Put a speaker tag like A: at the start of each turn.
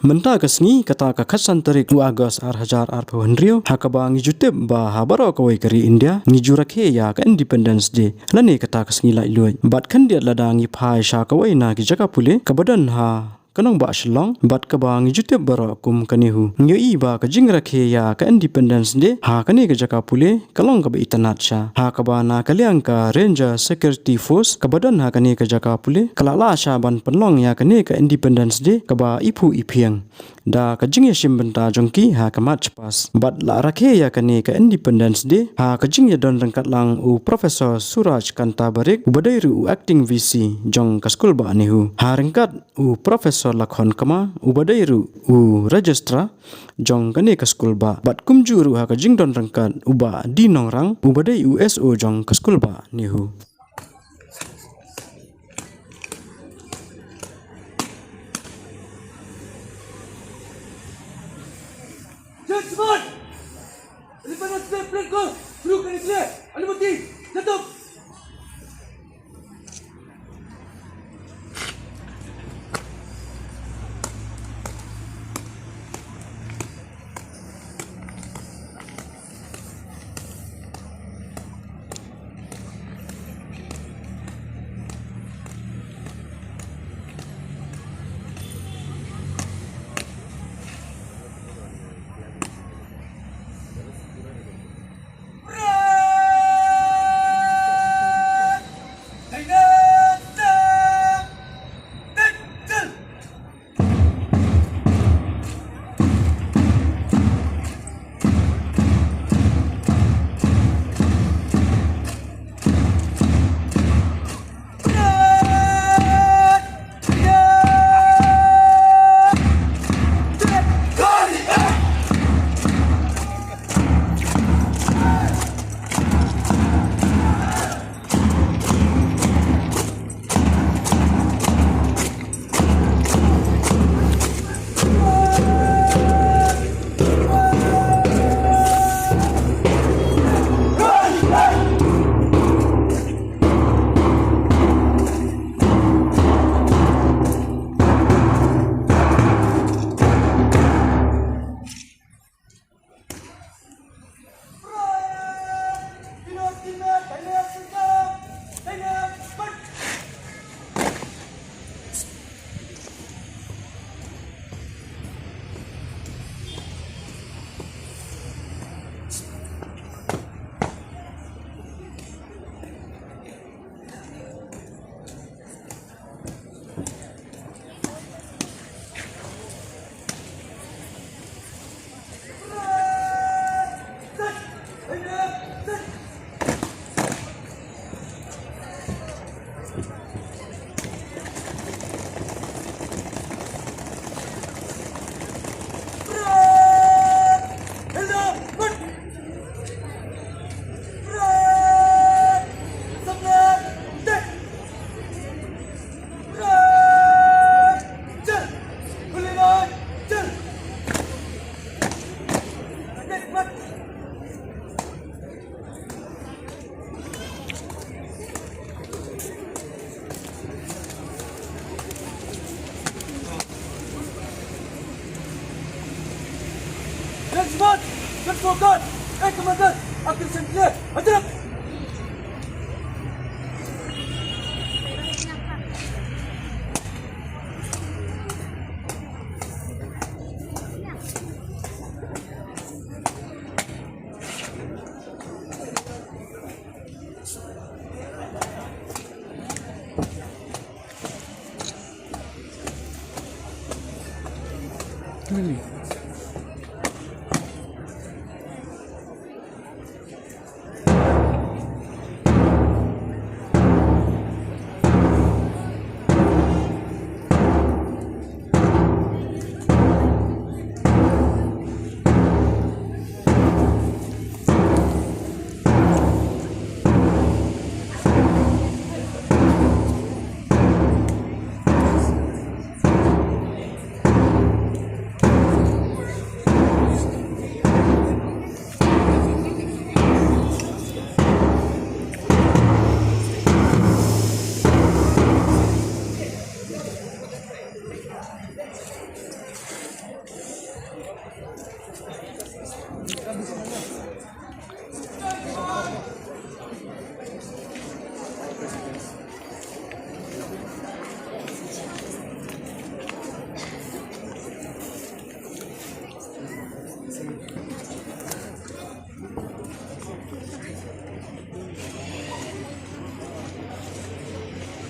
A: Menta kasngi kata ka khasan tarik 2 Agos 2024 hakaba ngijute ba habaro kawai kari India ngijurakhe ya ka Independence Day lani kata kasngi lai loi bat khan dia ladangi phai sha kawai na ki jaka pule kabadan ha kanong ba shlong bat ka ba ngijute baro kum kanihu ngi ba ka jingrakhe ya ka Independence Day ha kani ka jaka pule kalong ka ba itanat sha ha ka ba na kalyang ka Ranger Security Force kabadan ha kani ka jaka pule kalala sha ban panlong ya kani ka Independence Day ka ba ipu ipiang da ka jingya shimbenta jongki ha ka March pas bat la rakhe ya kani ka Independence Day ha ka jingya don rangkat lang u Professor Suraj Kantabarik ubadairu u acting VC jong ka school ba nihu ha rangkat u Professor Lakhon Kama ubadairu u registrar jong kani ka school ba bat kumjuru ha ka jingdon rangkat uba dinong rang ubadai USO jong ka school ba nihu.
B: Semua! Independence Day plan kau! Suruh kali clear! Alimati! Jatuh! Semua! Berfokus! Komandan! Action clear! Ajar!